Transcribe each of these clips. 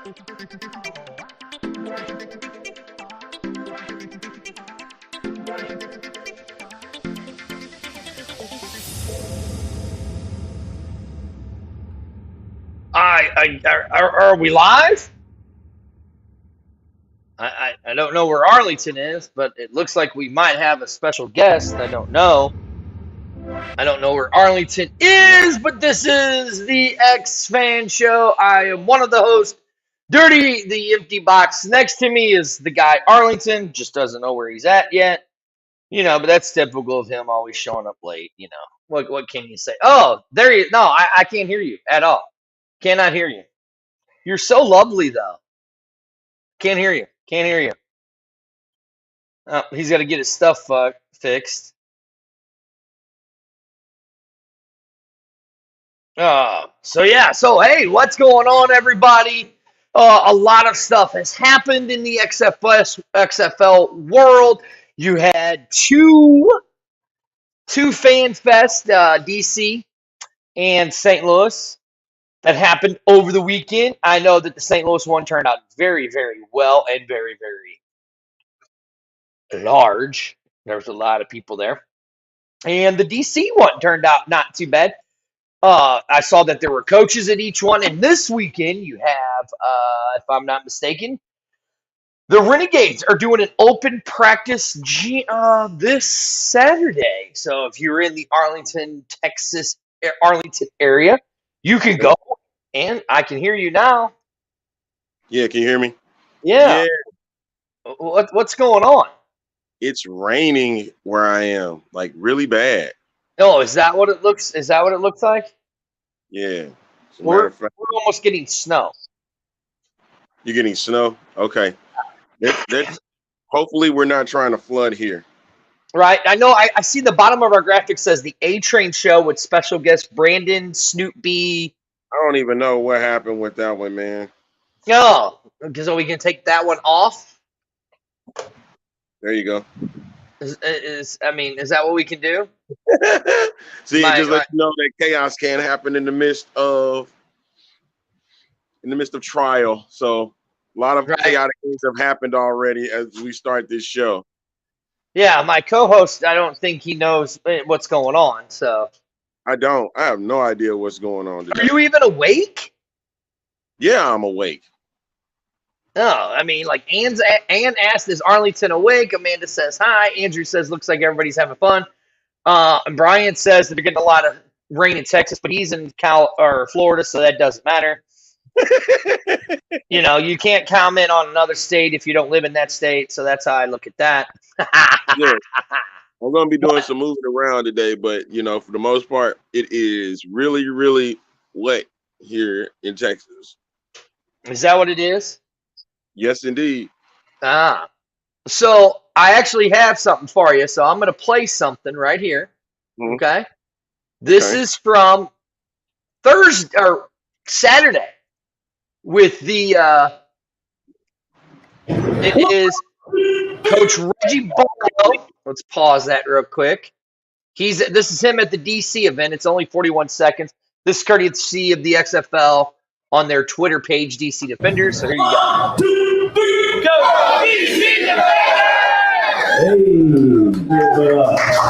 Are we live? I don't know where Arlington is, but it looks like we might have a special guest. I don't know. I don't know where Arlington is, but this is the X Fan Show. I am one of the hosts, Dirty the Empty Box. Next to me is the guy Arlington, just doesn't know where he's at yet. But that's typical of him, always showing up late. What can you say? Oh, there you. No, I can't hear you at all. Cannot hear you. You're so lovely, though. Can't hear you. Can't hear you. Oh, he's got to get his stuff fixed. So hey, what's going on, everybody? A lot of stuff has happened in the XFL world. You had two fan fest, DC and St. Louis, that happened over the weekend. I know that the St. Louis one turned out very, very well and very, very large. There was a lot of people there. And the DC one turned out not too bad. I saw that there were coaches at each one. And this weekend, you have, if I'm not mistaken, the Renegades are doing an open practice this Saturday. So if you're in the Arlington area, you can go. And I can hear you now. Yeah, can you hear me? Yeah. What's going on? It's raining where I am, like really bad. Oh, is that what it looks? Is that what it looks like? Yeah. We're almost getting snow. You're getting snow? Okay. Hopefully we're not trying to flood here. Right. I know. I see the bottom of our graphic says the A-Train show with special guest Brandon Snoop B. I don't even know what happened with that one, man. Oh, because we can take that one off. There you go. Is that what we can do? See, just let you know that chaos can happen in the midst of trial. So a lot of chaotic things have happened already as we start this show. Yeah, my co-host, I don't think he knows what's going on. So I have no idea what's going on today. Are you even awake? Yeah, I'm awake. No, Ann asked, is Arlington awake? Amanda says hi. Andrew says, looks like everybody's having fun. And Brian says that they're getting a lot of rain in Texas, but he's in Florida, so that doesn't matter. You can't comment on another state if you don't live in that state, so that's how I look at that. Yeah. I'm going to be doing some moving around today, but, for the most part, it is really, really wet here in Texas. Is that what it is? Yes, indeed. So I actually have something for you. So I'm going to play something right here. Mm-hmm. Okay. This is from Thursday or Saturday with the, it is Coach Reggie Barlow. Let's pause that real quick. This is him at the DC event. It's only 41 seconds. This is courtesy of the XFL on their Twitter page, DC Defenders. So here you go. 1, 2, 3, go! DC Defenders!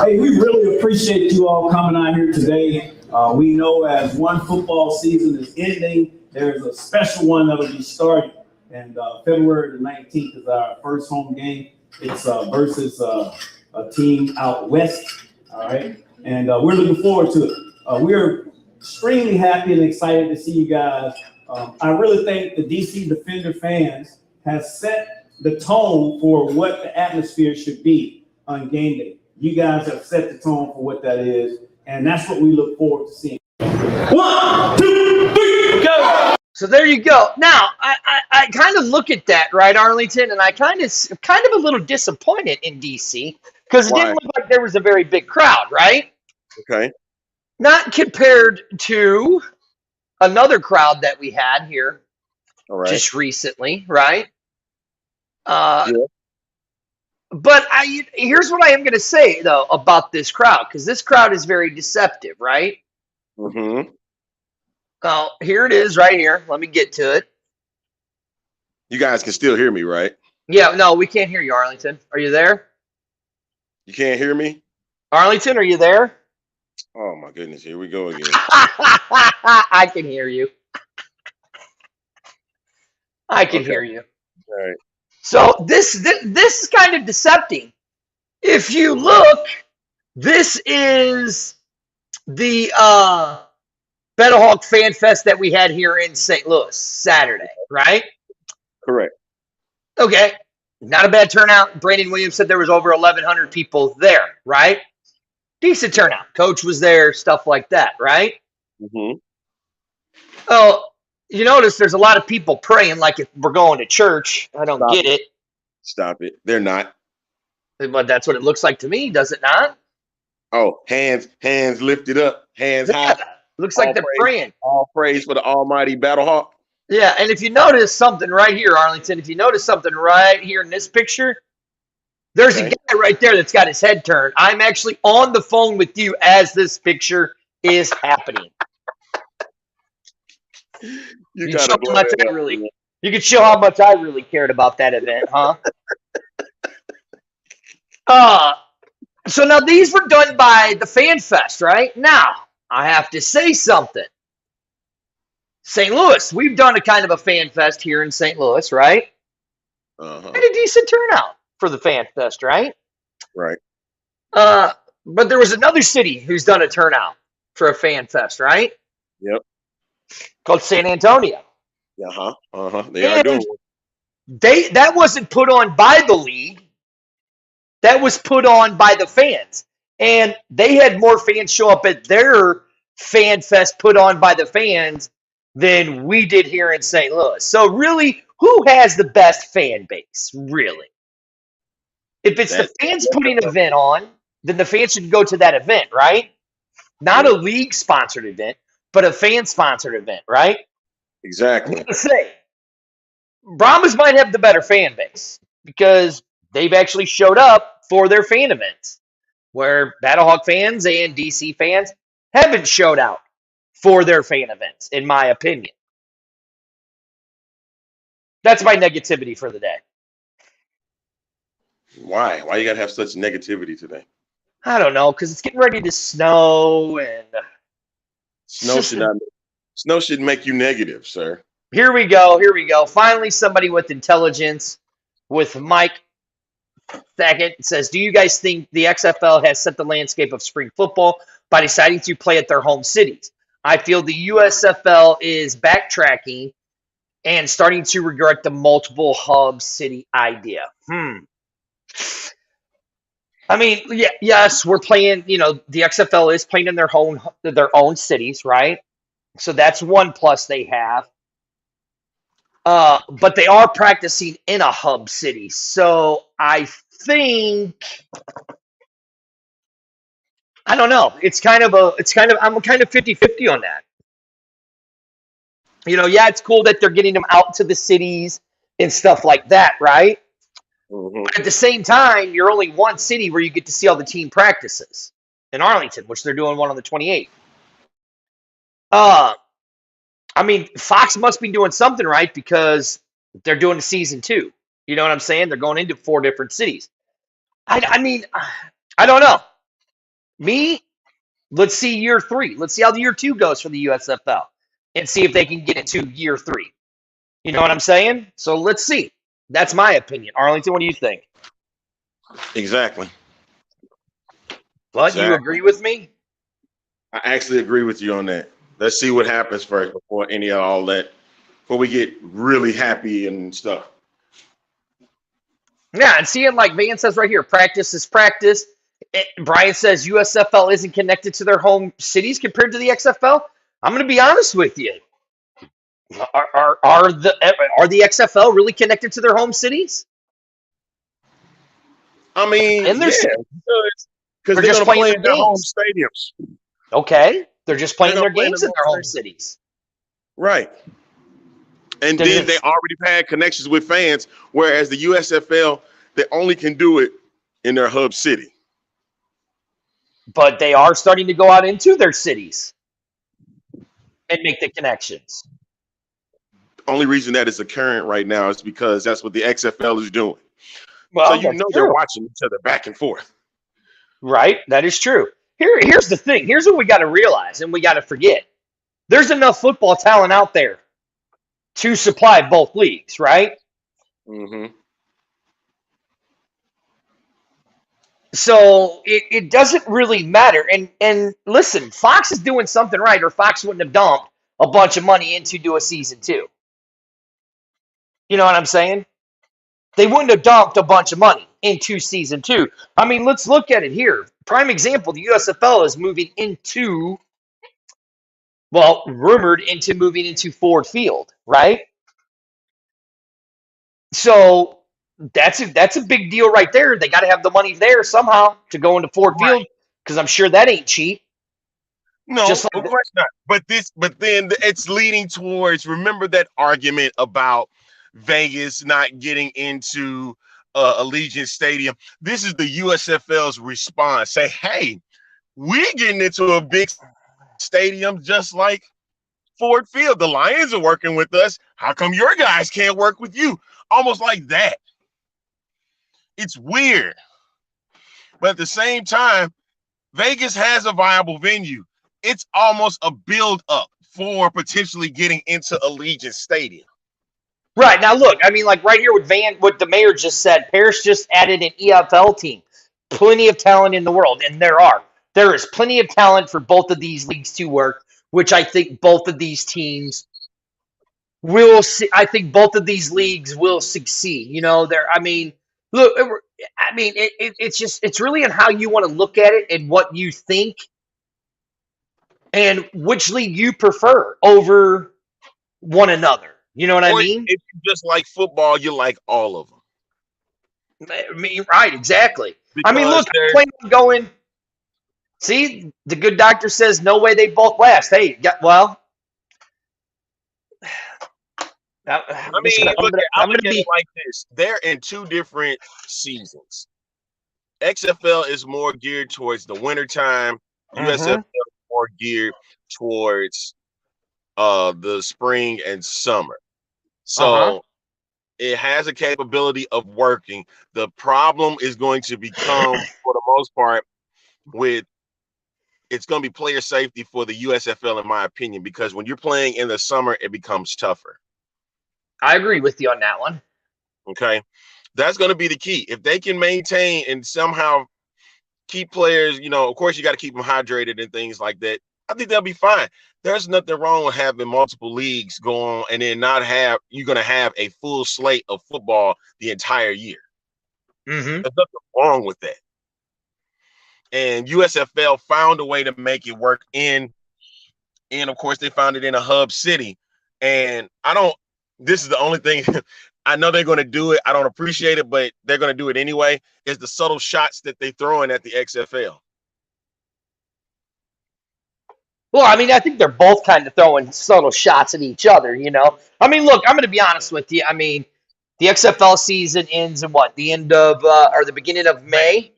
Hey, we really appreciate you all coming out here today. We know as one football season is ending, there's a special one that will be starting. And February the 19th is our first home game. It's versus a team out west. All right. And we're looking forward to it. We're extremely happy and excited to see you guys. I really think the DC Defender fans have set the tone for what the atmosphere should be on game day. You guys have set the tone for what that is, and that's what we look forward to seeing. 1, 2, 3, go! So there you go. Now, I kind of look at that, right, Arlington, and I kind of a little disappointed in DC because it didn't look like there was a very big crowd, right? Okay. Not compared to another crowd that we had here just recently, right? Yeah. But here's what I am going to say, though, about this crowd, because this crowd is very deceptive, right? Mm-hmm. Here it is right here. Let me get to it. You guys can still hear me, right? Yeah, no, we can't hear you, Arlington. Are you there? You can't hear me? Arlington, are you there? Oh my goodness, here we go again. I can hear you. I can Okay. hear you. All right. So this is kind of deceptive. If you look, this is the Battlehawk Fan Fest that we had here in St. Louis Saturday, right? Correct. Okay, not a bad turnout. Brandon Williams said there was over 1,100 people there, right? Decent turnout. Coach was there, stuff like that, right? Mm-hmm. Oh, you notice there's a lot of people praying like if we're going to church. I don't get it, Stop it. They're not. but that's what it looks like to me, does it not? Oh, hands lifted up, hands high. Looks like All they're praise. praying. All praise for the almighty Battlehawk. Yeah, and if you notice something right here, Arlington, if you notice something right here in this picture, there's a Okay. guy right there that's got his head turned. I'm actually on the phone with you as this picture is happening. You You gotta show blow how much that I up, really, man. you could show how much I really cared about that event, huh? So now these were done by the Fan Fest, right? Now, I have to say something. St. Louis, we've done a kind of a Fan Fest here in St. Louis, right? Uh-huh. Had a decent turnout for the Fan Fest, right? Right. But there was another city who's done a turnout for a Fan Fest, right? Yep. Called San Antonio. Uh-huh. Uh-huh. They are doing it. That wasn't put on by the league. That was put on by the fans. And they had more fans show up at their Fan Fest put on by the fans than we did here in St. Louis. So really, who has the best fan base, really? If it's the fans putting an event on, then the fans should go to that event, right? Not a league-sponsored event, but a fan-sponsored event, right? Exactly. I'm going to say, Brahmas might have the better fan base because they've actually showed up for their fan events, where Battlehawk fans and DC fans haven't showed out for their fan events, in my opinion. That's my negativity for the day. Why? Why you gotta have such negativity today? I don't know, because it's getting ready to snow, and Snow should make you negative, sir. Here we go. Finally, somebody with intelligence, with Mike Thackett, says, do you guys think the XFL has set the landscape of spring football by deciding to play at their home cities? I feel the USFL is backtracking and starting to regret the multiple hub city idea. I mean, yes, we're playing, the XFL is playing in their own cities, right? So that's one plus they have. But they are practicing in a hub city. So I think, I don't know. I'm kind of 50-50 on that. It's cool that they're getting them out to the cities and stuff like that, right? Mm-hmm. But at the same time, you're only one city where you get to see all the team practices in Arlington, which they're doing one on the 28th. I mean, Fox must be doing something right because they're doing a season 2. You know what I'm saying? They're going into 4 different cities. I mean, I don't know. Let's see year 3. Let's see how the year 2 goes for the USFL and see if they can get it to year 3. You know what I'm saying? So let's see. That's my opinion. Arlington, what do you think? Exactly. But you agree with me? I actually agree with you on that. Let's see what happens first before any of all that, before we get really happy and stuff. Yeah, and seeing like Van says right here, practice is practice. Brian says USFL isn't connected to their home cities compared to the XFL. I'm going to be honest with you. Are the XFL really connected to their home cities? I mean, And because they're just going to playing play their in their home games. stadiums. Okay, they're just playing They're their gonna play in games their in their home home cities. Right. And Then then they already had connections with fans, whereas the USFL, they only can do it in their hub city. But they are starting to go out into their cities and make the connections. only reason that is occurring right now is because that's what the XFL is doing. Well, So you that's know they're true. watching each other back and forth. Right? That is true. Here's the thing. Here's what we got to realize and we got to forget. There's enough football talent out there to supply both leagues, right? Mm-hmm. So it doesn't really matter. And listen, Fox is doing something right, or Fox wouldn't have dumped a bunch of money into do a season 2. You know what I'm saying? They wouldn't have dumped a bunch of money into season 2. I mean, let's look at it here. Prime example, the USFL is moving into, well, rumored into moving into Ford Field, right? So that's a big deal right there. They got to have the money there somehow to go into Ford Right. Field because I'm sure that ain't cheap. No, Just of course not. But then it's leading towards. Remember that argument about Vegas not getting into Allegiant Stadium. This is the USFL's response. Say, hey, we're getting into a big stadium just like Ford Field. The Lions are working with us. How come your guys can't work with you? Almost like that. It's weird. But at the same time, Vegas has a viable venue. It's almost a build up for potentially getting into Allegiant Stadium. Right. Now look, I mean, like right here with what the mayor just said, Paris just added an EFL team. Plenty of talent in the world, and there is plenty of talent for both of these leagues to work, which I think both of these teams will see. I think both of these leagues will succeed. You know, I mean, look, I mean, it's really on how you want to look at it and what you think and which league you prefer over one another. You know what I Or mean? if you just like football, you like all of them. I mean, right, exactly. I mean, Because look, I'm planning on going. See, the good doctor says no way they both last. Hey, well, I mean, I look at it like this. They're in two different seasons. XFL is more geared towards the wintertime. USFL is more geared towards the spring and summer. So it has a capability of working. The problem is going to become, for the most part, it's going to be player safety for the USFL, in my opinion, because when you're playing in the summer, it becomes tougher. I agree with you on that one. Okay. That's going to be the key. If they can maintain and somehow keep players, of course, you got to keep them hydrated and things like that. I think they'll be fine. There's nothing wrong with having multiple leagues go on and then you're going to have a full slate of football the entire year. Mm-hmm. There's nothing wrong with that. And USFL found a way to make it work and of course, they found it in a hub city. And this is the only thing I know they're going to do it. I don't appreciate it, but they're going to do it anyway. Is the subtle shots that they throw in at the XFL. Well, I mean, I think they're both kind of throwing subtle shots at each other, I mean, look, I'm going to be honest with you. I mean, the XFL season ends in the end of, or the beginning of May.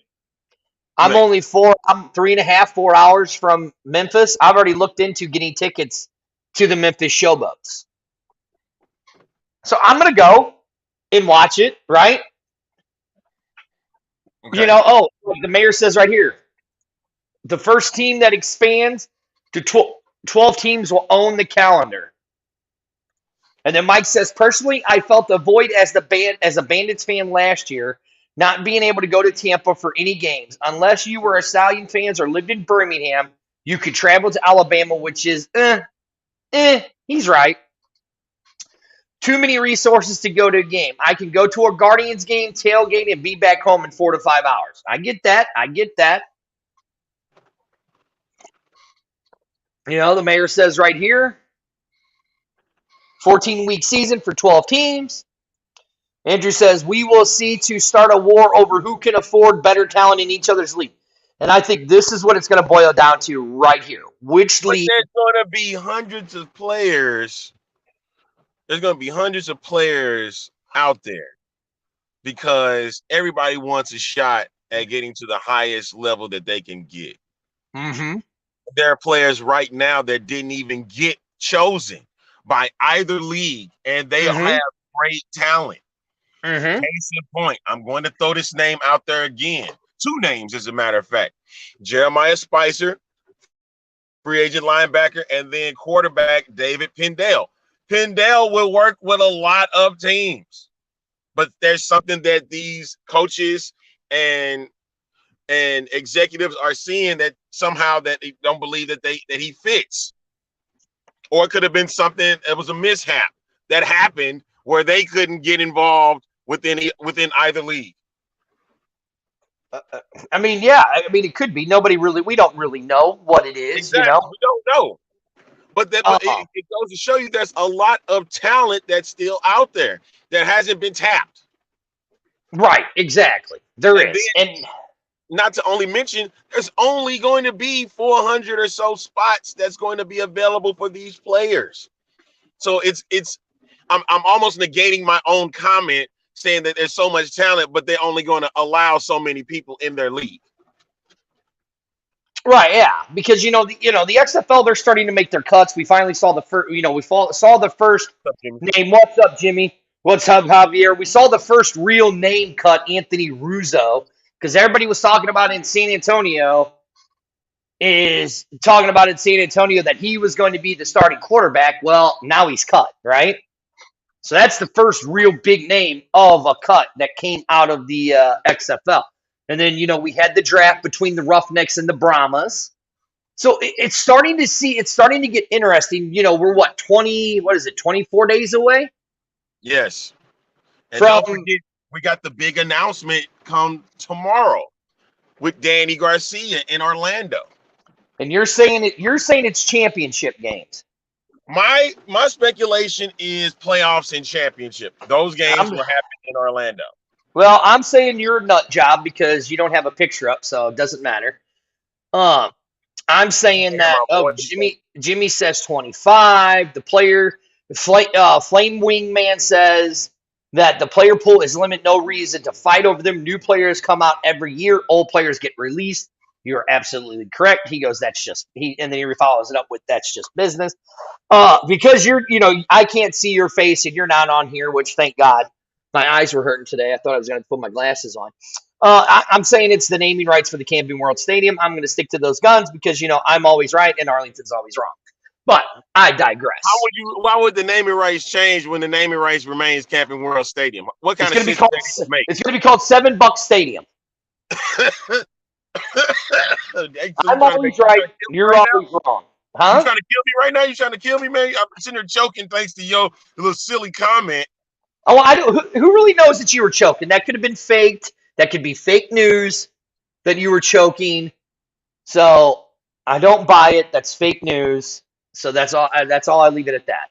I'm 3.5, 4 hours from Memphis. I've already looked into getting tickets to the Memphis Showboats. So I'm going to go and watch it, right? Okay. The mayor says right here, the first team that expands to 12 teams will own the calendar. And then Mike says, personally, I felt the void as a Bandits fan last year, not being able to go to Tampa for any games. Unless you were a Stallion fans or lived in Birmingham, you could travel to Alabama, which is, he's right. Too many resources to go to a game. I can go to a Guardians game, tailgate, and be back home in 4 to 5 hours. I get that. The mayor says right here, 14-week season for 12 teams. Andrew says, we will see to start a war over who can afford better talent in each other's league. And I think this is what it's going to boil down to right here. Which league? There's going to be hundreds of players. There's going to be hundreds of players out there because everybody wants a shot at getting to the highest level that they can get. Mm-hmm. There are players right now that didn't even get chosen, by either league, and they Mm-hmm. have great talent. Mm-hmm. Case in point, I'm going to throw this name out there again. 2 names, as a matter of fact. Jeremiah Spicer, free agent linebacker, and then quarterback David Pendell. Pendell will work with a lot of teams, but there's something that these coaches and executives are seeing that somehow that they don't believe that he fits. Or it could have been something that was a mishap that happened where they couldn't get involved within either league. I mean, yeah. I mean, it could be. We don't really know what it is, Exactly. We don't know. But it goes to show you there's a lot of talent that's still out there that hasn't been tapped. Right, exactly. There And is. then- And Not to only mention, there's only going to be 400 or so spots that's going to be available for these players. So I'm almost negating my own comment saying that there's so much talent, but they're only going to allow so many people in their league. right, yeah, because the XFL, they're starting to make their cuts. We finally saw the first. Saw the first name. What's up, Jimmy? What's up, Javier? We saw the first real name cut, Anthony Rizzo, because everybody was talking about in San Antonio that he was going to be the starting quarterback. Well, now he's cut, right? So that's the first real big name of a cut that came out of the XFL. And then, we had the draft between the Roughnecks and the Brahmas. So it's starting to get interesting. We're 24 days away? Yes. And don't forget, we got the big announcement come tomorrow with Danny Garcia in Orlando. And you're saying it's championship games. My speculation is playoffs and championship. Those games will happen in Orlando. Well, I'm saying you're a nut job because you don't have a picture up, so it doesn't matter. I'm saying that Jimmy says 25. The player, Flame Wingman says that the player pool is limited, no reason to fight over them. New players come out every year. Old players get released. You're absolutely correct. He goes, and then he follows it up with, that's just business. Because I can't see your face and you're not on here, which thank God. My eyes were hurting today. I thought I was going to put my glasses on. I'm saying it's the naming rights for the Camping World Stadium. I'm going to stick to those guns because, I'm always right and Arlington's always wrong. But I digress. Why would the naming rights change when the naming rights remains Camping World Stadium? What kind of sense does that make? It's going to be called $7 Stadium. I'm always right. You're always wrong. Huh? You trying to kill me right now? You trying to kill me, man? I'm sitting there choking thanks to your little silly comment. Oh, I don't. Who really knows that you were choking? That could have been faked. That could be fake news that you were choking. So I don't buy it. That's fake news. So that's all. I leave it at that.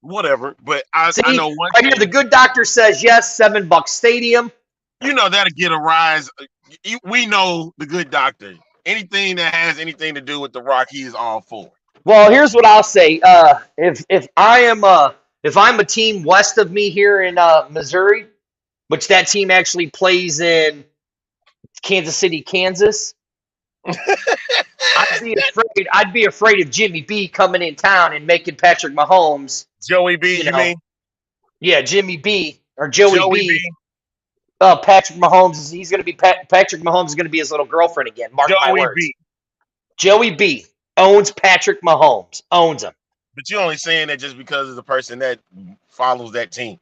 Whatever. But I know one thing. Here, the good doctor says yes. $7 Stadium. That'll get a rise. We know the good doctor. Anything that has anything to do with The Rock, he is all for. Well, here's what I'll say. If I'm a team west of me here in Missouri, which that team actually plays in Kansas City, Kansas, I'd be afraid of Jimmy B coming in town and making Patrick Mahomes. Joey B, you mean? Yeah, Jimmy B or Joey B. Patrick Mahomes Patrick Mahomes is going to be his little girlfriend again. Mark my words. Joey B owns Patrick Mahomes. Owns him. But you're only saying that just because of the person that follows that team.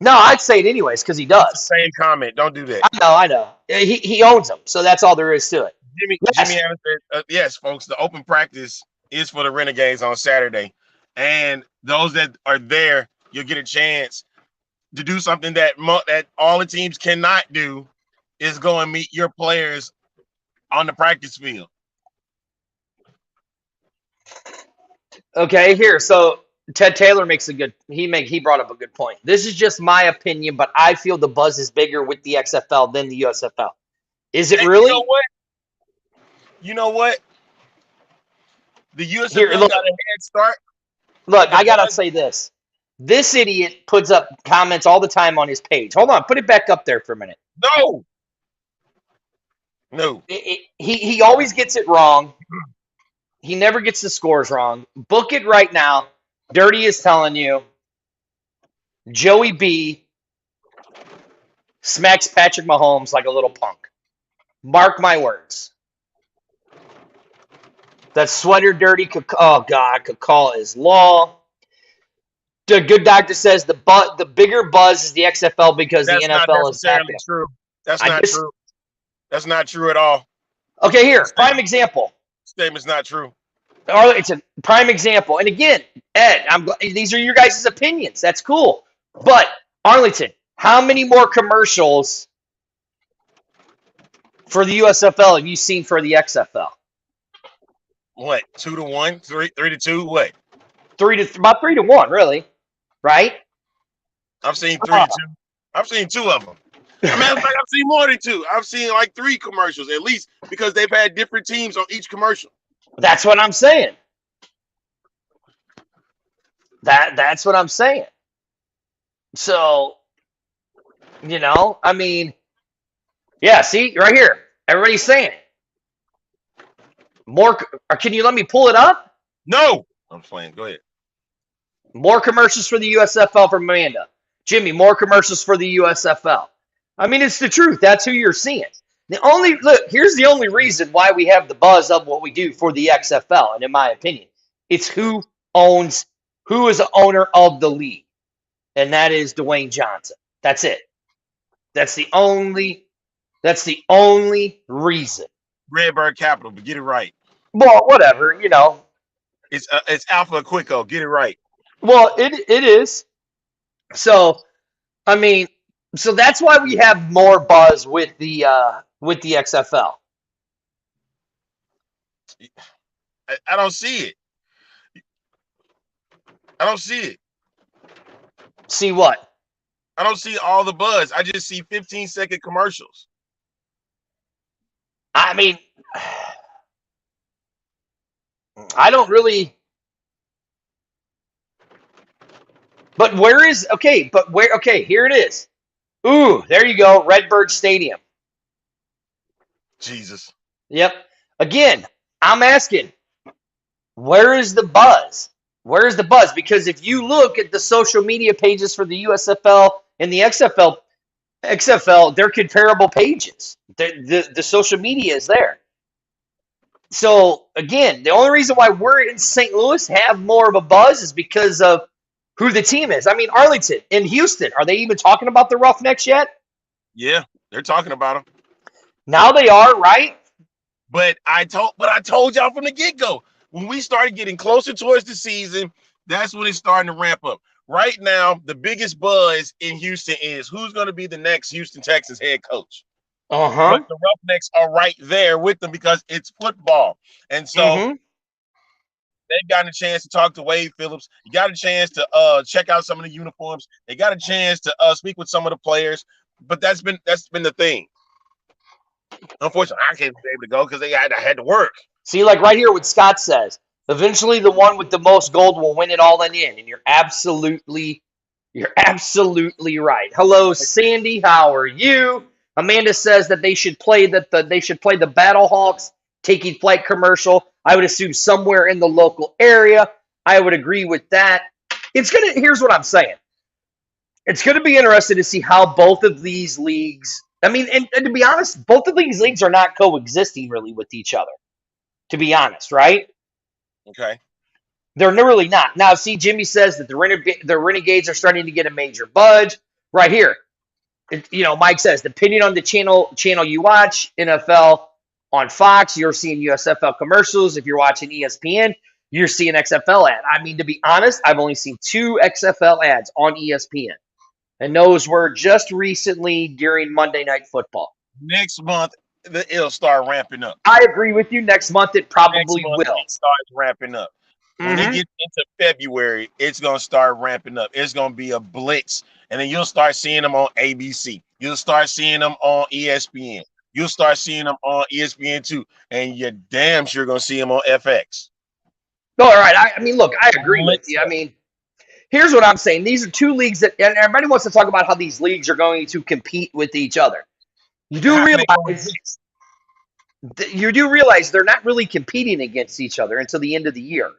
No, I'd say it anyways because he does. It's the same comment. Don't do that. I know. He owns them, so that's all there is to it. Jimmy Evans said, yes, folks, the open practice is for the Renegades on Saturday. And those that are there, you'll get a chance to do something that all the teams cannot do, is go and meet your players on the practice field. Okay, here. So Ted Taylor he brought up a good point. This is just my opinion, but I feel the buzz is bigger with the XFL than the USFL. Is it really? You know what? The USFL got a head start. Look, I gotta say this. This idiot puts up comments all the time on his page. Hold on, put it back up there for a minute. No. He always gets it wrong. He never gets the scores wrong. Book it right now. Dirty is telling you Joey B smacks Patrick Mahomes like a little punk. Mark my words. That sweater dirty could call is law. The good doctor says the bigger buzz is the XFL because That's the not NFL is back necessarily there. true. That's not true. That's not true at all. Okay, here, prime example. Statement's not true. It's a prime example. And again, Ed, these are your guys' opinions. That's cool. But Arlington, how many more commercials for the USFL have you seen for the XFL? What? 2-1, 3-2. What? About 3-1, really, right? I've seen 3-2. I've seen 2 of them. Matter of fact, I've seen more than 2. I've seen like 3 commercials at least because they've had different teams on each commercial. That's what I'm saying. That's what I'm saying. So, I mean, yeah, see, right here. Everybody's saying it. More, or can you let me pull it up? No. I'm playing. Go ahead. More commercials for the USFL from Amanda. Jimmy, more commercials for the USFL. I mean, it's the truth. That's who you're seeing. Here's the only reason why we have the buzz of what we do for the XFL, and in my opinion, it's who is the owner of the league, and that is Dwayne Johnson. That's it. That's the only reason. Redbird Capital, but get it right. Well, whatever, It's Alpha Equico. Get it right. Well, it is. So, I mean, so that's why we have more buzz with the XFL. I don't see it. I don't see it. See what? I don't see all the buzz. I just see 15-second commercials. I mean, I don't really. But where is okay? But where? Okay, here it is. Ooh, there you go, Redbird Stadium. Jesus. Yep. Again, I'm asking, where is the buzz? Where is the buzz? Because if you look at the social media pages for the USFL and the XFL, they're comparable pages. The social media is there. So again, the only reason why we're in St. Louis have more of a buzz is because of who the team is. I mean, Arlington and Houston, are they even talking about the Roughnecks yet? Yeah, they're talking about them. Now they are, right? But I told y'all from the get-go, when we started getting closer towards the season, that's when it's starting to ramp up. Right now, the biggest buzz in Houston is who's going to be the next Houston Texans head coach. But the Roughnecks are right there with them because it's football. And so they've gotten a chance to talk to Wade Phillips. You got a chance to check out some of the uniforms. They got a chance to speak with some of the players. But that's been the thing. Unfortunately, I can't be able to go because I had to work. See, like right here, what Scott says. Eventually, the one with the most gold will win it all in the end, and you're absolutely right. Hello, Sandy. How are you? Amanda says that they should play the Battlehawks taking flight commercial. I would assume somewhere in the local area. I would agree with that. Here's what I'm saying. It's gonna be interesting to see how both of these leagues. I mean, and to be honest, both of these leagues are not coexisting really with each other. To be honest, right? Okay. They're really not. Now, see, Jimmy says that the Renegades are starting to get a major budge. Right here. Mike says, depending on the channel you watch, NFL on Fox, you're seeing USFL commercials. If you're watching ESPN, you're seeing XFL ad. I mean, to be honest, I've only seen 2 XFL ads on ESPN. And those were just recently during Monday Night Football. Next month, it'll start ramping up. I agree with you. Next month, it probably will. It starts ramping up. When it gets into February, it's going to start ramping up. It's going to be a blitz. And then you'll start seeing them on ABC. You'll start seeing them on ESPN. You'll start seeing them on ESPN2. And you're damn sure going to see them on FX. No, all right. I mean, look, I agree with you. I mean, here's what I'm saying. These are 2 leagues that, and everybody wants to talk about how these leagues are going to compete with each other. You do realize they're not really competing against each other until the end of the year.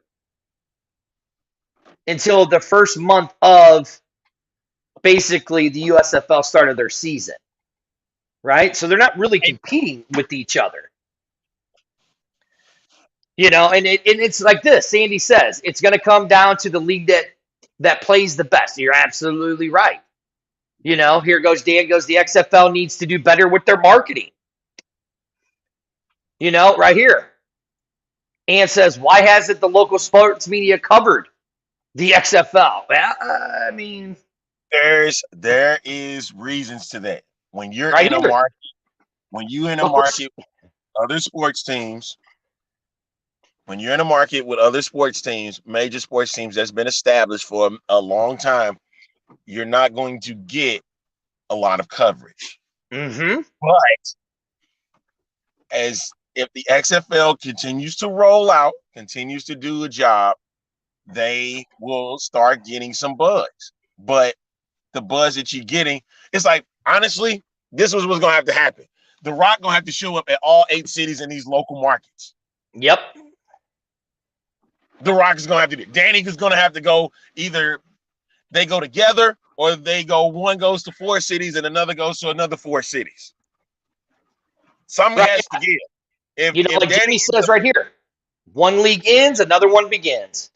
until the first month of basically the USFL started their season, right? So they're not really competing with each other. You know, and it's like this. Sandy says it's going to come down to the league that plays the best. You're absolutely right. You know, here goes Dan goes, the XFL needs to do better with their marketing. You know, right here. Ann says, why hasn't the local sports media covered the XFL? Well, I mean, there is reasons to that. When you're right in a here. market, when you're in a market with other sports teams, when you're in a market with other sports teams, major sports teams that's been established for a long time, you're not going to get a lot of coverage. Mm-hmm. But as if the XFL continues to roll out, continues to do a job, they will start getting some buzz. But the buzz that you're getting, it's like, honestly, this was what's going to have to happen. The Rock going to have to show up at all 8 cities in these local markets. Yep. The Rock is going to have to do it. Danny is going to have to go, either they go together or they go, one goes to 4 cities and another goes to another 4 cities. Something Right. has to give. If, You know, if like Danny Jimmy says right here, one league ends, another one begins.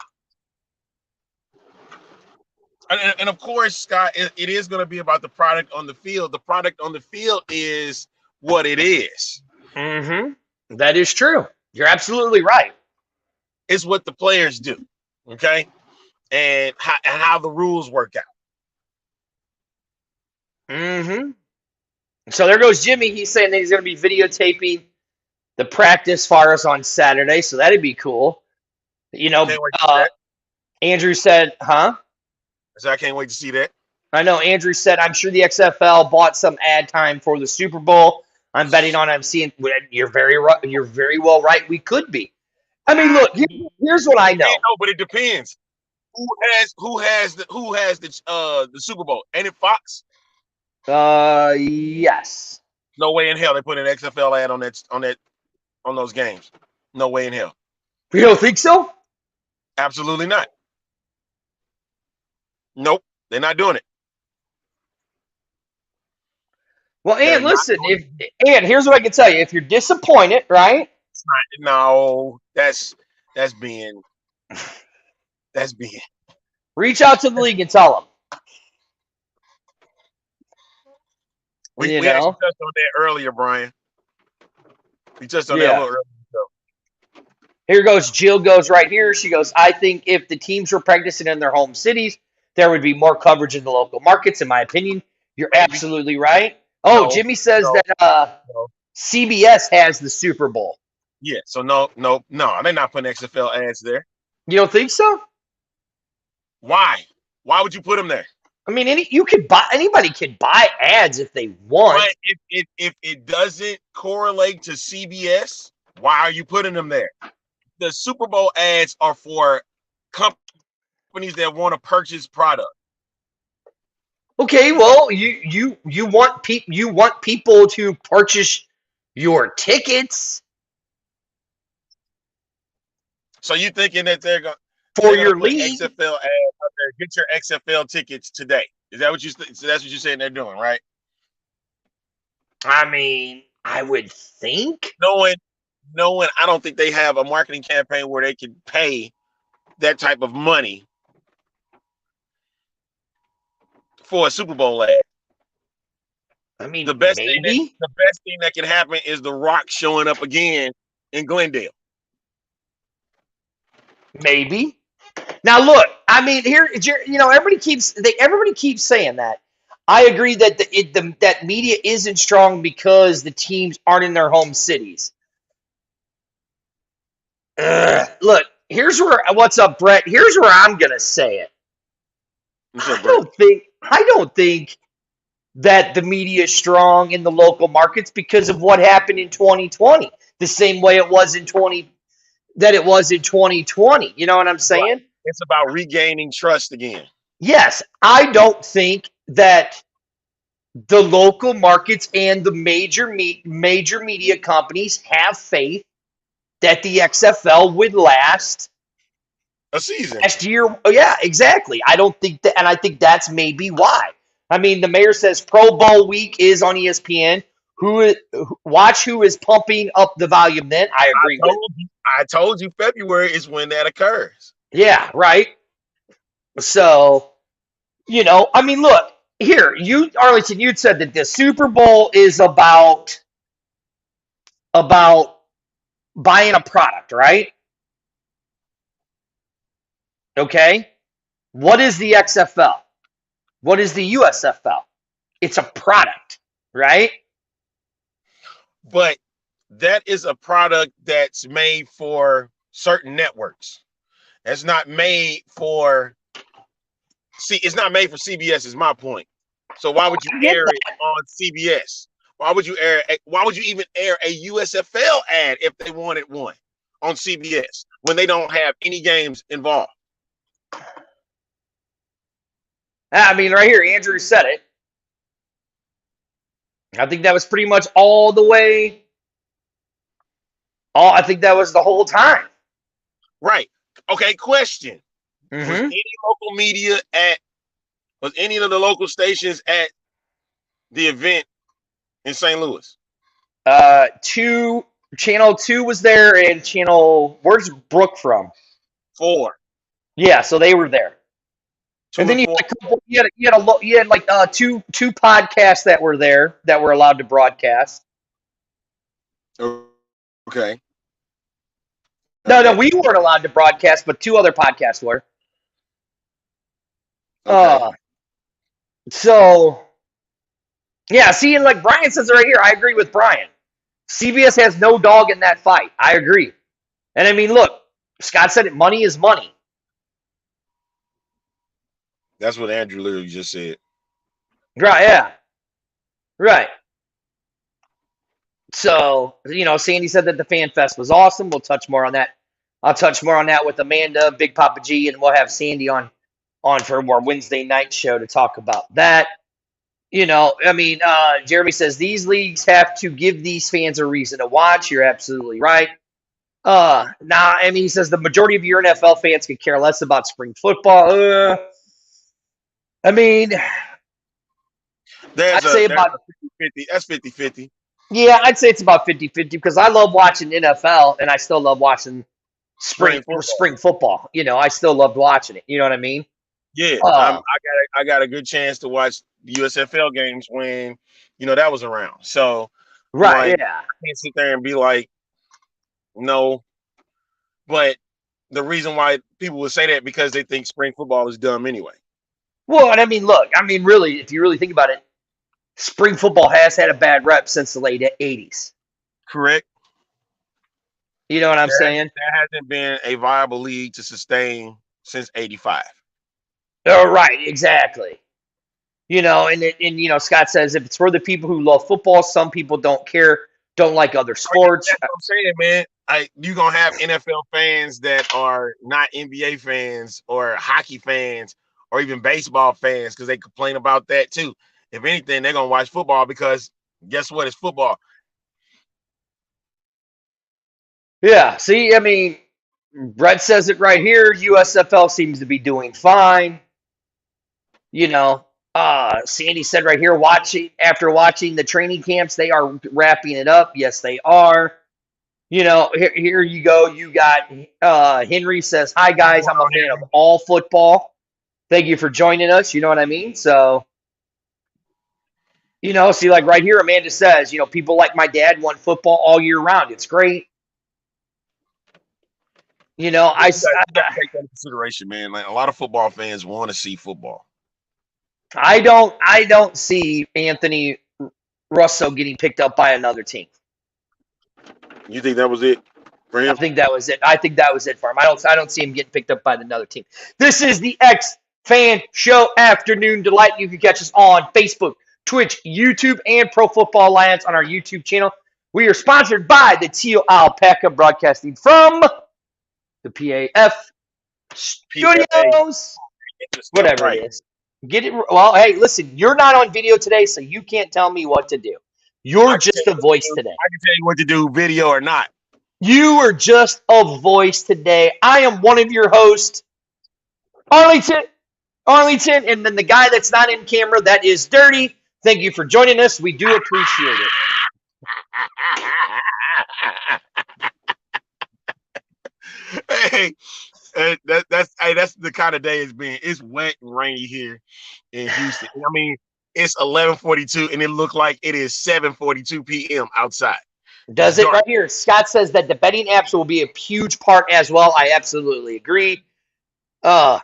and of course, Scott, it is going to be about the product on the field. The product on the field is what it is. Mm-hmm. That is true. You're absolutely right. It's what the players do, okay? And how the rules work out. Mm-hmm. So there goes Jimmy. He's saying that he's going to be videotaping the practice for us on Saturday, so that'd be cool. You know, Can't wait to see that. Andrew said, huh? So I can't wait to see that. I know Andrew said, I'm sure the XFL bought some ad time for the Super Bowl. I'm betting on I'm seeing. You're very right. You're very well right. We could be. I mean, look. Here's what I know. No, but it depends. Who has the Super Bowl? Ain't it Fox? Yes. No way in hell they put an XFL ad on those games. No way in hell. You don't think so? Absolutely not. Nope, they're not doing it. Well, They're and not listen, doing here's what I can tell you. If you're disappointed, right? No, that's being. Reach out to the league and tell them. We You actually know? touched on that earlier, Brian. We touched on that Yeah. a little earlier. Here goes Jill goes right here. She goes, I think if the teams were practicing in their home cities, there would be more coverage in the local markets, in my opinion. You're Maybe. absolutely right. Oh, No, Jimmy says no, that no. CBS has the Super Bowl. Yeah, so no, they're not putting XFL ads there. You don't think so? Why? Why would you put them there? I mean, anybody can buy ads if they want. But if it doesn't correlate to CBS, why are you putting them there? The Super Bowl ads are for companies that want to purchase product. Okay, well, you want people to purchase your tickets So you thinking that they're going for your league. XFL ads up there? Get your XFL tickets today. Is that what you? So that's what you're saying they're doing, right? I mean, I would think. Knowing, I don't think they have a marketing campaign where they can pay that type of money for a Super Bowl ad. I mean, The best maybe. thing that can happen is The Rock showing up again in Glendale. Maybe. Now look, I mean, everybody keeps saying that. I agree that that media isn't strong because the teams aren't in their home cities. Look, what's up, Brett? Here's where I'm gonna say it. What's up, I Brett? don't think that the media is strong in the local markets because of what happened in 2020. The same way it was in 2020. You know what I'm saying? Right. It's about regaining trust again. Yes, I don't think that the local markets and the major media companies have faith that the XFL would last a season. Last year, oh yeah, exactly. I don't think that, and I think that's maybe why. I mean, the mayor says Pro Bowl week is on ESPN. Watch who is pumping up the volume? Then I agree with. I told you February is when that occurs. Yeah, right. So, I mean, look here. Arlington, you'd said that the Super Bowl is about buying a product, right? Okay. What is the XFL? What is the USFL? It's a product, right? But that is a product that's made for certain networks. It's not made for it's not made for CBS is my point. So why would you air it on CBS? Why would you even air a USFL ad if they wanted one on CBS when they don't have any games involved? I mean, right here, Andrew said it. I think that was pretty much all the way. I think that was the whole time. Right. Okay, question. Mm-hmm. Was any of the local stations at the event in St. Louis? Channel 2 was there, and where's Brooke from? 4. Yeah, so they were there. And then you had like two podcasts that were there that were allowed to broadcast. Okay. No, we weren't allowed to broadcast, but 2 other podcasts were. Okay. So, yeah, see, and like Brian says right here, I agree with Brian. CBS has no dog in that fight. I agree. And I mean, look, Scott said it, money is money. That's what Andrew literally just said. Right, yeah. Right. So, Sandy said that the Fan Fest was awesome. We'll touch more on that. I'll touch more on that with Amanda, Big Papa G, and we'll have Sandy on for our Wednesday night show to talk about that. I mean, Jeremy says these leagues have to give these fans a reason to watch. You're absolutely right. I mean, he says the majority of your NFL fans could care less about spring football. I mean, I'd say about 50-50. That's 50-50. Yeah, I'd say it's about 50-50 because I love watching NFL and I still love watching spring football. I still loved watching it. You know what I mean? Yeah, I got a good chance to watch the USFL games when that was around. So right, yeah, I can't sit there and be like, no. But the reason why people would say that because they think spring football is dumb anyway. Well, and I mean, look, really, if you really think about it, spring football has had a bad rep since the late 80s. Correct. You know what I'm saying? There hasn't been a viable league to sustain since 85. Oh, right, exactly. And Scott says if it's for the people who love football, some people don't care, don't like other sports. That's what I'm saying, man. You're going to have NFL fans that are not NBA fans or hockey fans or even baseball fans because they complain about that too. If anything, they're going to watch football because guess what? It's football. Yeah, see, I mean, Brett says it right here. USFL seems to be doing fine. Sandy said right here, after watching the training camps, they are wrapping it up. Yes, they are. Here you go. You got Henry says, "Hi guys, I'm a fan of all football. Thank you for joining us." You know what I mean? So, see, like right here, Amanda says, people like my dad want football all year round. It's great. I take that into consideration, man. Like a lot of football fans want to see football. I don't see Anthony Russo getting picked up by another team. You think that was it for him? I think that was it. I think that was it for him. I don't see him getting picked up by another team. This is the X Fan Show Afternoon Delight. You can catch us on Facebook, Twitch, YouTube, and Pro Football Alliance on our YouTube channel. We are sponsored by the Teal Alpaca, broadcasting from the PAF Studios. Whatever it is. Get it. Well, hey, listen, you're not on video today, so you can't tell me what to do. You're just the voice today. I can tell you what to do, video or not. You are just a voice today. I am one of your hosts, Arlington. And then the guy that's not in camera, that is Dirty. Thank you for joining us. We do appreciate Hey, that's the kind of day it's been. It's wet and rainy here in Houston. I mean, it's 11:42 and it looked like it is 7:42 p.m. outside. it. Does it right here. Scott says that the betting apps will be a huge part as well. I absolutely agree. That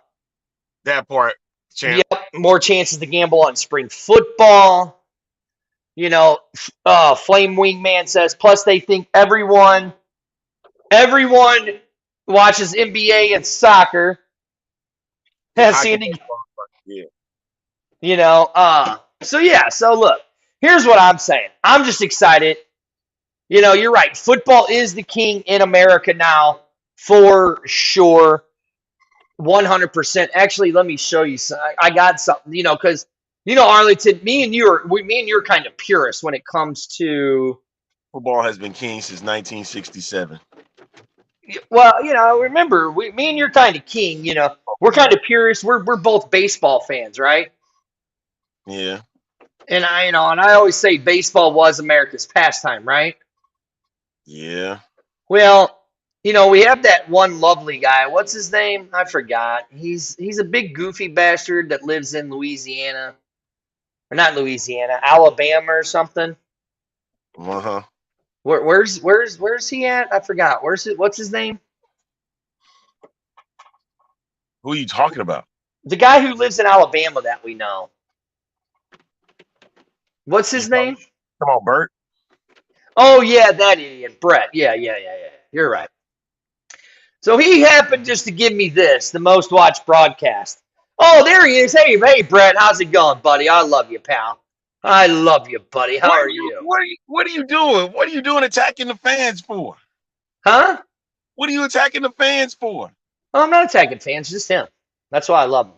part, champ. Yep, more chances to gamble on spring football. You know, Flame Wingman says, plus they think everyone watches NBA and soccer. Has seen it, Yeah. you know. So look, here's what I'm saying. I'm just excited. You know, you're right. Football is the king in America now, for sure. 100%. Actually, let me show you. I got something, you know, because, you know, Arlington, me and you are kind of purists when it comes to. Football has been king since 1967. Well, you know, remember, me and you're kind of king, you know. We're kind of purists. We're both baseball fans, right? Yeah. And I always say baseball was America's pastime, right? Yeah. Well, you know, we have that one lovely guy. What's his name? I forgot. He's a big goofy bastard that lives in Louisiana. Or not Louisiana, Alabama or something. Uh-huh. Where's he at? I forgot. What's his name? Who are you talking about? The guy who lives in Alabama that we know. What's his name? Come on, Bert. Oh yeah, that idiot, Brett. Yeah. You're right. So he happened just to give me this, the most watched broadcast. Oh, there he is. Hey, Brett, how's it going, buddy? I love you, pal. I love you, buddy. How are you? What are you doing? What are you doing attacking the fans for? Huh? What are you attacking the fans for? Oh, I'm not attacking fans, just him. That's why I love him.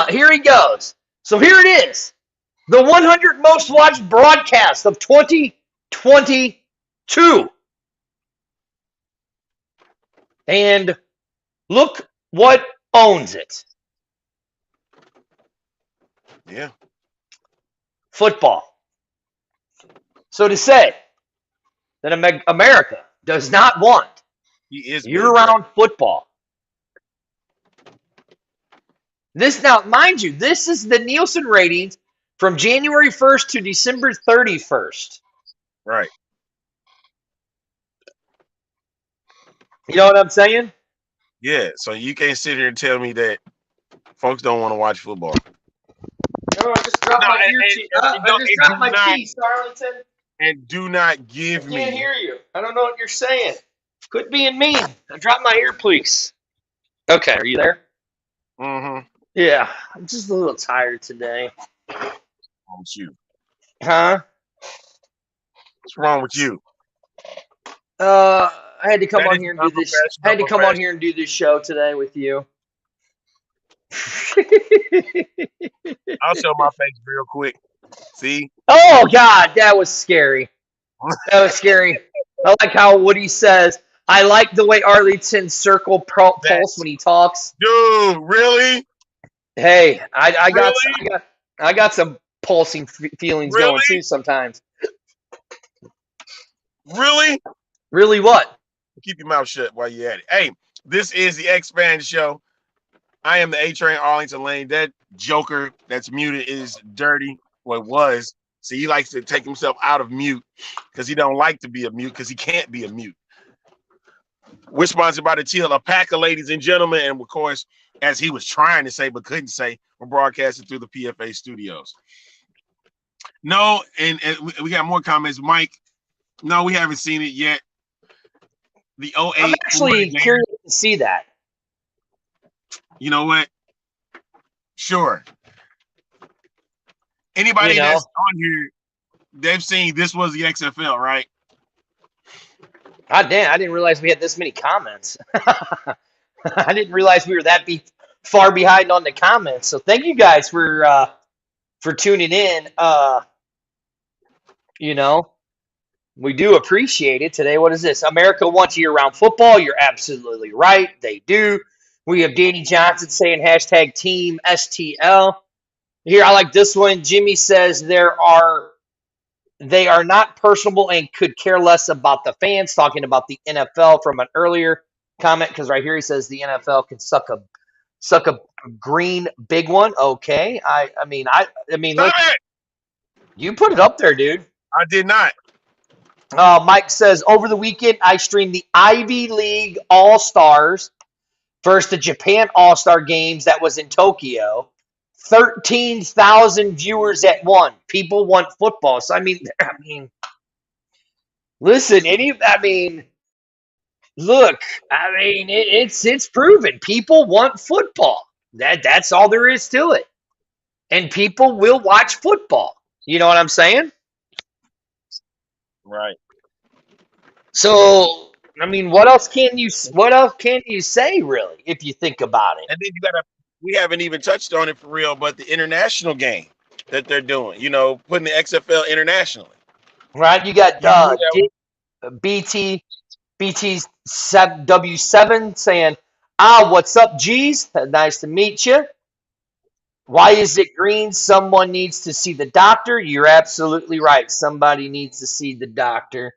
Here he goes. So here it is. The 100 most watched broadcast of 2022. And look what owns it. Yeah. Football. So to say that America does not want year-round football. This now, mind you, this is the Nielsen ratings from January 1st to December 31st. Right. You know what I'm saying? Yeah. So you can't sit here and tell me that folks don't want to watch football. No, I just dropped my earpiece. I just dropped my piece, Arlington. And do not give me. I can't hear you. I don't know what you're saying. Quit being mean. I dropped my earpiece. Okay, are you there? Mm-hmm. Yeah, I'm just a little tired today. What's wrong with you? Huh? What's wrong with you? I had to come on here and do this. I had to come on here and do this show today with you. I'll show my face real quick. See? Oh God, that was scary. That was scary. I like how Woody says. I like the way Arlington circle pulse when he talks. Dude, really? Hey, I got some pulsing feelings going too sometimes. Really? Really what? Keep your mouth shut while you're at it. Hey, this is the X-Fan Show. I am the A-Train Arlington Lane. That joker that's muted is Dirty. Well, it was. So he likes to take himself out of mute because he don't like to be a mute because he can't be a mute. We're sponsored by the Teal Alpaca, ladies and gentlemen. And, of course, as he was trying to say but couldn't say, we're broadcasting through the PFA studios. No, and we got more comments. Mike, no, we haven't seen it yet. The 08. I'm actually curious to see that. You know what? Sure. Anybody that's on here, they've seen this was the XFL, right? God damn, I didn't realize we had this many comments. I didn't realize we were that far behind on the comments. So thank you guys for tuning in. You know, We do appreciate it today. What is this? America wants year-round football. You're absolutely right. They do. We have Danny Johnson saying hashtag Team STL. Here, I like this one. Jimmy says they are not personable and could care less about the fans, talking about the NFL from an earlier comment, because right here he says the NFL can suck a green big one. Okay. I mean, look, Stop it! you put it up there, dude. I did not. Mike says, over the weekend, I streamed the Ivy League All-Stars versus the Japan All-Star Games that was in Tokyo. 13,000 viewers at one. People want football. So, I mean, listen, look, it's proven. People want football. That's all there is to it. And people will watch football. You know what I'm saying? Right. So, I mean, what else can you say really if you think about it? And then we haven't even touched on it for real, but the international game that they're doing, putting the XFL internationally. Right? You got BT's W7 saying, what's up, G's? Nice to meet you. Why is it green? Someone needs to see the doctor. You're absolutely right. Somebody needs to see the doctor.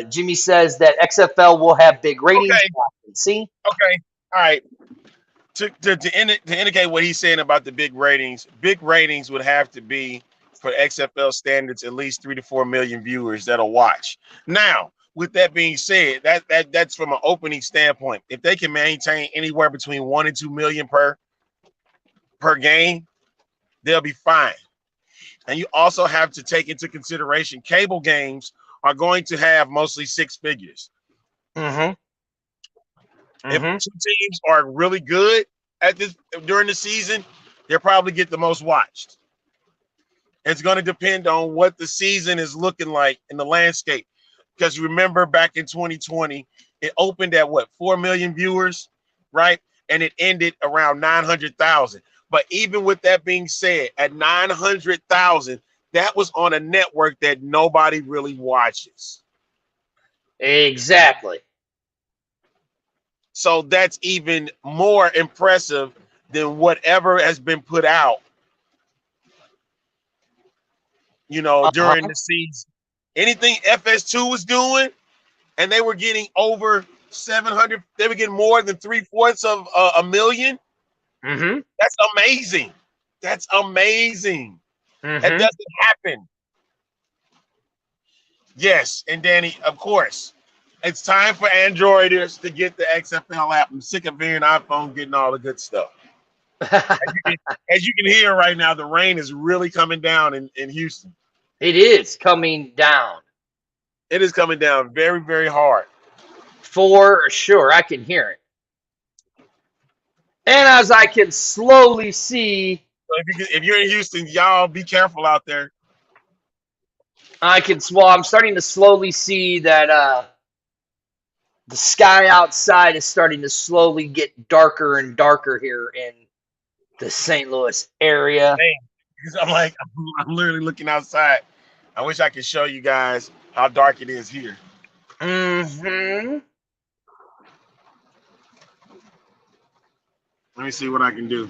Jimmy says that XFL will have big ratings. Okay. See? Okay. All right. To indicate what he's saying about the big ratings would have to be, for XFL standards, at least 3 to 4 million viewers that'll watch. Now, with that being said, that's from an opening standpoint. If they can maintain anywhere between 1 and 2 million per game, they'll be fine. And you also have to take into consideration cable games are going to have mostly six figures. Mm-hmm. If two teams are really good during the season, they'll probably get the most watched. It's going to depend on what the season is looking like in the landscape. Because remember, back in 2020, it opened at 4 million viewers, right? And it ended around 900,000. But even with that being said, at 900,000, that was on a network that nobody really watches. Exactly. So that's even more impressive than whatever has been put out, during the season. Anything FS2 was doing, and they were getting over 700, they were getting more than 3/4 of a million. Mm-hmm. That's amazing. That's amazing. Mm-hmm. That doesn't happen. Yes, and Danny, of course, it's time for Androiders to get the XFL app. I'm sick of hearing iPhone getting all the good stuff. As you can hear right now, the rain is really coming down in Houston. It is coming down. It is coming down very, very hard. For sure. I can hear it. And as I can slowly see. So if you're in Houston, y'all be careful out there. I'm starting to slowly see that the sky outside is starting to slowly get darker and darker here in the St. Louis area. Because I'm literally looking outside. I wish I could show you guys how dark it is here. Mm-hmm. Let me see what I can do.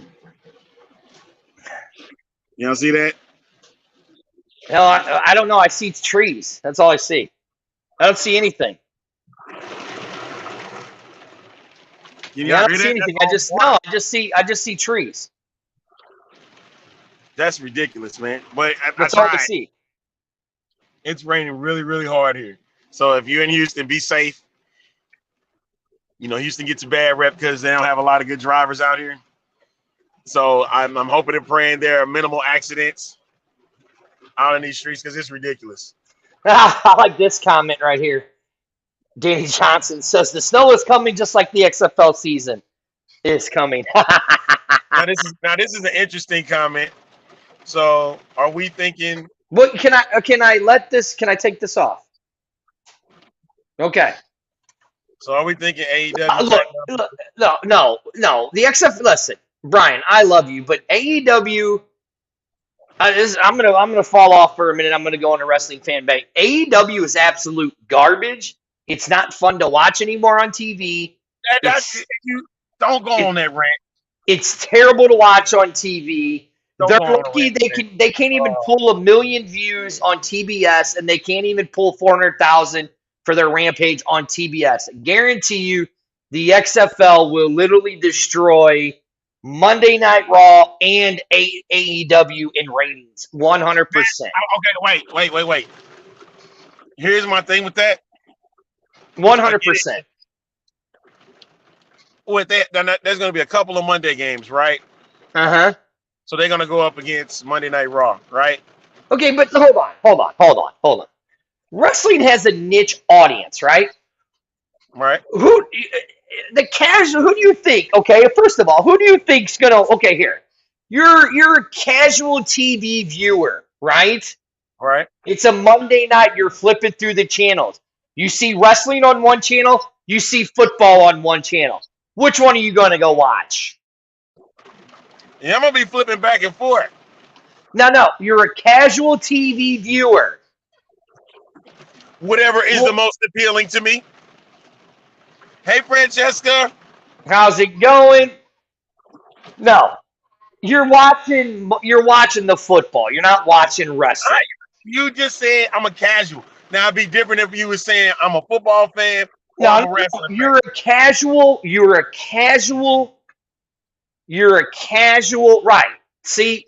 Y'all see that? No, I don't know. I see trees. That's all I see. I don't see anything. I don't see anything. I just see trees. That's ridiculous, man. But That's all I see. It's raining really, really hard here. So if you're in Houston, be safe. Houston gets a bad rep because they don't have a lot of good drivers out here. So I'm hoping and praying there are minimal accidents out in these streets because it's ridiculous. I like this comment right here. Danny Johnson says the snow is coming just like the XFL season is coming. Now this is an interesting comment. So are we thinking? What can I take this off? Okay. So are we thinking AEW? Look, no. The XFL. Listen, Brian, I love you, but AEW I'm gonna fall off for a minute. I'm gonna go on a wrestling fan base. AEW is absolute garbage. It's not fun to watch anymore on TV. You don't go on that rant. It's terrible to watch on TV. Don't They're go on a lucky rant. they can't even pull 1 million views on TBS, and they can't even pull 400,000 for their Rampage on TBS. I guarantee you, the XFL will literally destroy Monday Night Raw and AEW in ratings, 100%. Okay, wait. Here's my thing with that. 100%. With that, there's going to be a couple of Monday games, right? Uh-huh. So they're going to go up against Monday Night Raw, right? Okay, but hold on. Wrestling has a niche audience, right? Right. Who do you think? Okay, first of all, who do you think's gonna? Okay, here, you're a casual TV viewer, right? Right. It's a Monday night. You're flipping through the channels. You see wrestling on one channel. You see football on one channel. Which one are you gonna go watch? Yeah, I'm gonna be flipping back and forth. No. You're a casual TV viewer. Whatever is the most appealing to me. Hey, Francesca. How's it going? No. You're watching the football. You're not watching wrestling. You just said I'm a casual. Now it'd be different if you were saying I'm a football fan or No, I'm a wrestling you're a casual. Right. See,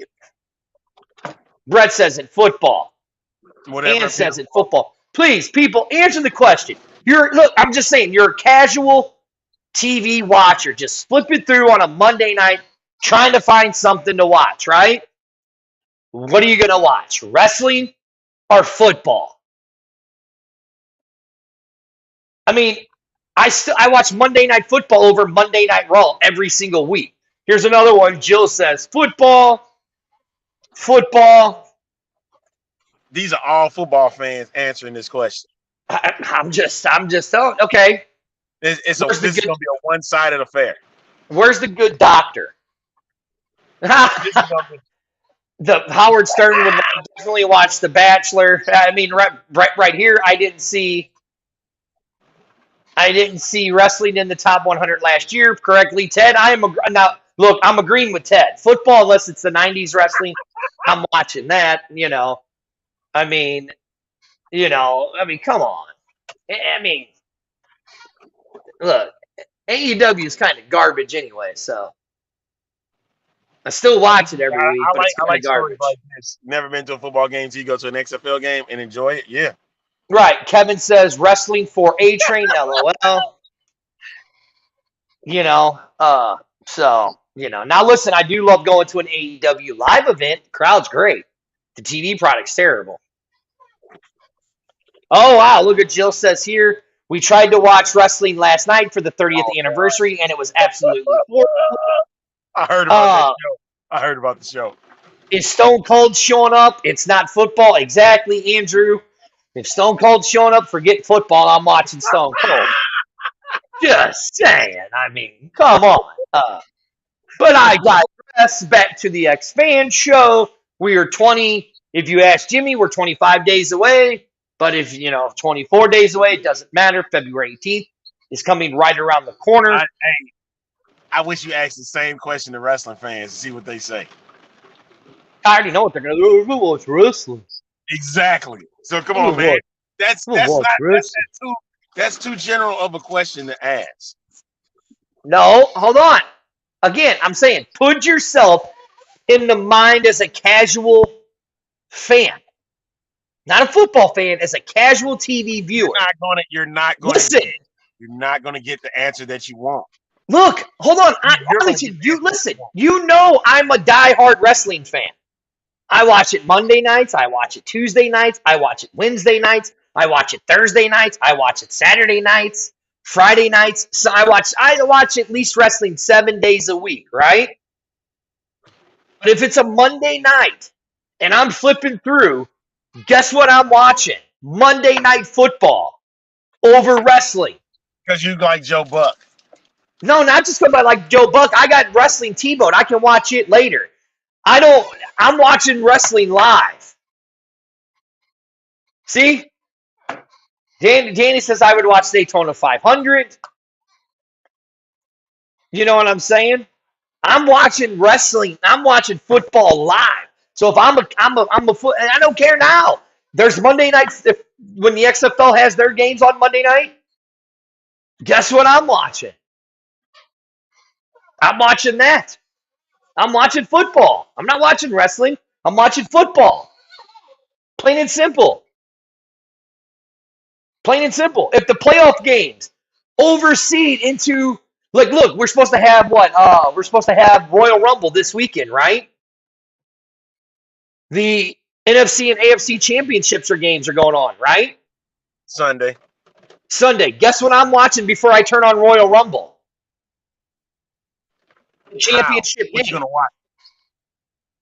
Brett says it football. fan. Whatever. Ann says it football. Please, people, answer the question. I'm just saying, you're a casual TV watcher, just flipping through on a Monday night, trying to find something to watch, right? What are you gonna watch? Wrestling or football? I mean, I watch Monday Night Football over Monday Night Raw every single week. Here's another one. Jill says football. These are all football fans answering this question. I'm just telling. Okay, This is going to be a one-sided affair. where's the good doctor? The Howard Stern would definitely watch The Bachelor. I mean, right here, I didn't see wrestling in the top 100 last year correctly. Ted, I'm agreeing with Ted. Football, unless it's the 90s wrestling, I'm watching that. I mean, come on. I mean, look, AEW is kind of garbage anyway, so I still watch it every week. But it's I like garbage. stories like this. Never been to a football game until you go to an XFL game and enjoy it. Yeah. Right. Kevin says wrestling for A Train, LOL. Now listen, I do love going to an AEW live event. The crowd's great. The TV product's terrible. Oh, wow. Look at Jill says here. We tried to watch wrestling last night for the 30th anniversary, and it was absolutely horrible. I heard about that show. I heard about the show. Is Stone Cold showing up? It's not football. Exactly, Andrew. If Stone Cold's showing up, forget football. I'm watching Stone Cold. Just saying. I mean, come on. But I digress. Back to the X-Fan show. We are 20. If you ask Jimmy, we're 25 days away. But if, 24 days away, it doesn't matter. February 18th is coming right around the corner. I wish you asked the same question to wrestling fans to see what they say. I already know what they're going to do. Who wants wrestling? Exactly. So come on, man. That's too general of a question to ask. No, hold on. Again, I'm saying put yourself in the mind as a casual fan. Not a football fan, as a casual TV viewer. You're not going to get the answer that you want. Look, hold on. Listen. You know I'm a diehard wrestling fan. I watch it Monday nights. I watch it Tuesday nights. I watch it Wednesday nights. I watch it Thursday nights. I watch it Saturday nights, Friday nights. So I watch at least wrestling 7 days a week, right? But if it's a Monday night and I'm flipping through, guess what I'm watching? Monday Night Football over wrestling. Because you like Joe Buck. No, not just because I like Joe Buck. I got wrestling T-Bone. I can watch it later. I'm watching wrestling live. See? Danny says I would watch Daytona 500. You know what I'm saying? I'm watching wrestling. I'm watching football live. So if I'm a foot, and I don't care now. There's Monday nights when the XFL has their games on Monday night. Guess what I'm watching? I'm watching that. I'm watching football. I'm not watching wrestling. I'm watching football. Plain and simple. Plain and simple. If the playoff games overseed into, like, look, we're supposed to have what? We're supposed to have Royal Rumble this weekend, right? The NFC and AFC championships or games are going on, right? Sunday. Guess what I'm watching before I turn on Royal Rumble? The championship What you game. gonna watch?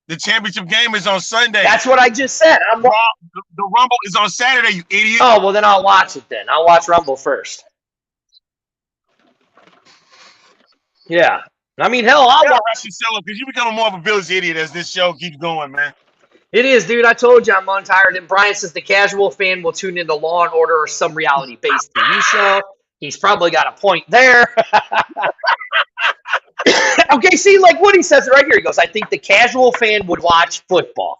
The championship game is on Sunday. That's what I just said. The Rumble is on Saturday, you idiot. Oh, well, then I'll watch it then. I'll watch Rumble first. Yeah. I mean, hell, I'll watch. Because you're becoming more of a village idiot as this show keeps going, man. It is, dude. I told you I'm untired. And Brian says the casual fan will tune into Law and Order or some reality-based TV show. He's probably got a point there. Okay, see, like Woody says it right here. He goes, I think the casual fan would watch football.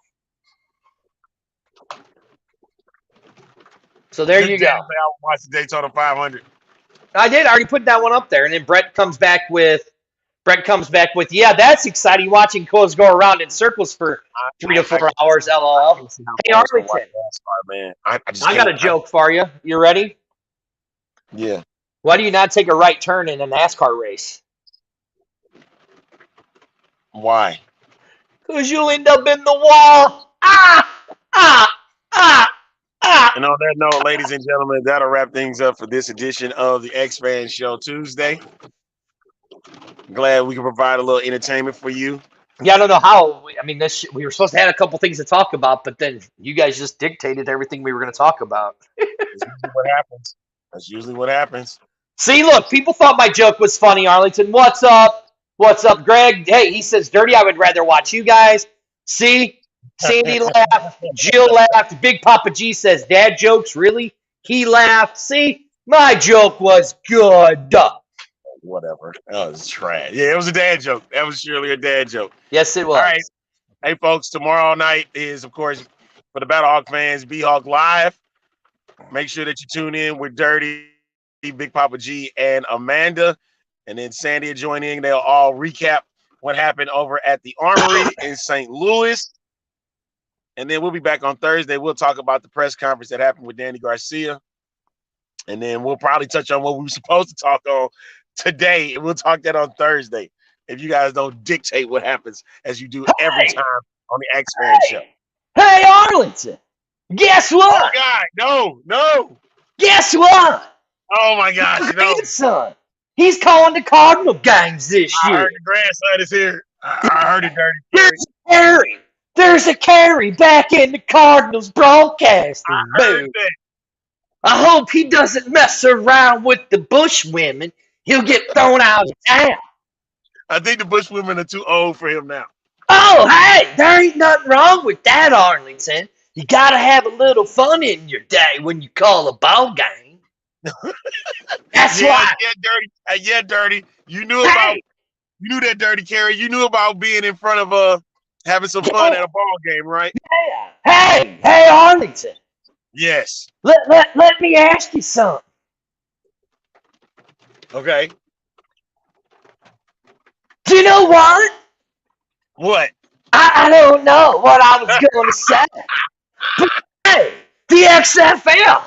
So there you go. I watched the Daytona 500. I did. I already put that one up there. And then Brett comes back with, yeah, that's exciting watching Coles go around in circles for 3 to 4 hours, LOL. Hey, Arlington. Man. I got a joke for you. You ready? Yeah. Why do you not take a right turn in a NASCAR race? Why? Because you'll end up in the wall. And on that note, ladies and gentlemen, that'll wrap things up for this edition of the X-Fan Show Tuesday. Glad we can provide a little entertainment for you. Yeah, I don't know how. I mean, we were supposed to have a couple things to talk about, but then you guys just dictated everything we were going to talk about. That's usually what happens. See, look, people thought my joke was funny, Arlington. What's up? What's up, Greg? Hey, he says, Dirty, I would rather watch you guys. See? Sandy laughed. Jill laughed. Big Papa G says, dad jokes, really? He laughed. See? My joke was good. Whatever. That was trash. Yeah, it was a dad joke. That was surely a dad joke. Yes, it was. All right. Hey, folks, tomorrow night is, of course, for the Battlehawk fans, B-Hawk Live. Make sure that you tune in with Dirty, Big Papa G, and Amanda. And then Sandy will join in. They'll all recap what happened over at the Armory in St. Louis. And then we'll be back on Thursday. We'll talk about the press conference that happened with Danny Garcia. And then we'll probably touch on what we were supposed to talk on today. And we'll talk that on Thursday. If you guys don't dictate what happens as you do every time on the X-Fan Show. Hey, Arlington. Guess what? Oh, God. No. Guess what? Oh, my gosh. My No. grandson. He's calling the Cardinal games this year. I heard the grandson is here. I heard it, Dirty. There's a carry back in the Cardinals broadcasting. I heard that. I hope he doesn't mess around with the Bush women. He'll get thrown out of town. I think the Bush women are too old for him now. Oh, hey, there ain't nothing wrong with that, Arlington. You got to have a little fun in your day when you call a ball game. That's why. Yeah, Dirty. You knew that, Dirty Carey. You knew about being in front of having some fun at a ball game, right? Hey, Arlington. Yes. Let me ask you something. Okay. Do you know what? What? I don't know what I was going to say. But hey, the XFL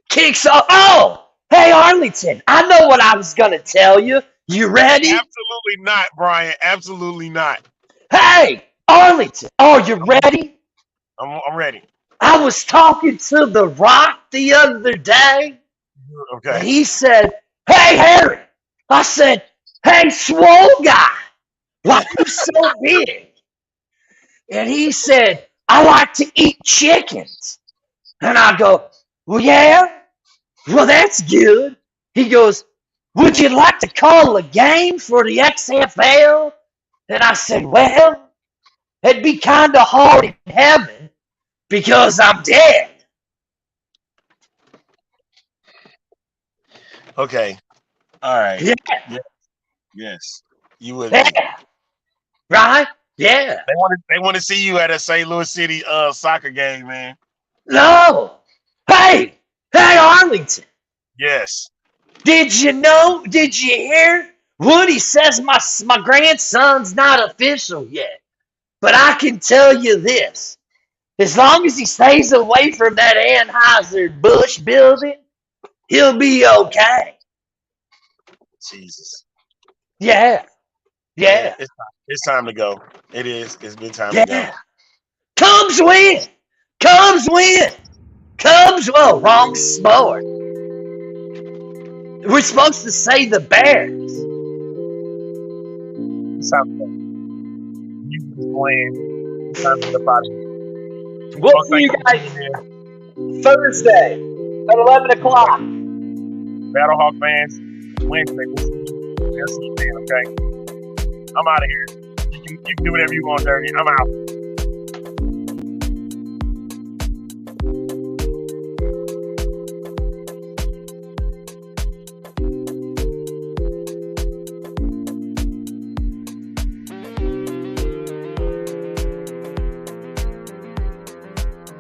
kicks off. Oh, hey, Arlington, I know what I was going to tell you. You ready? Absolutely not, Brian. Absolutely not. Hey, Arlington, are you ready? I'm ready. I was talking to The Rock the other day. Okay. And he said, hey, Harry. I said, hey, swole guy. Why you so big? And he said, I like to eat chickens. And I go, well, yeah? Well, that's good. He goes, would you like to call a game for the XFL? And I said, well. it'd be kind of hard in heaven because I'm dead. Okay. All right. Yeah. Yes. You would be. Yeah. Right? Yeah. They want to see you at a St. Louis City soccer game, man. No. Hey, Arlington. Yes. Did you hear? Woody says my grandson's not official yet. But I can tell you this. As long as he stays away from that Anheuser-Busch building, he'll be okay. Jesus. Yeah. Yeah. It's time to go. It is. It's been time to go. Yeah. Cubs win. Oh, wrong sport. We're supposed to say the Bears. It's time to go. You just playing. It's time for the party. We'll see you guys Thursday at 11 o'clock. Battlehawk fans, Wednesday. We'll see you then, okay? I'm out of here. You can do whatever you want, Dirty. I'm out.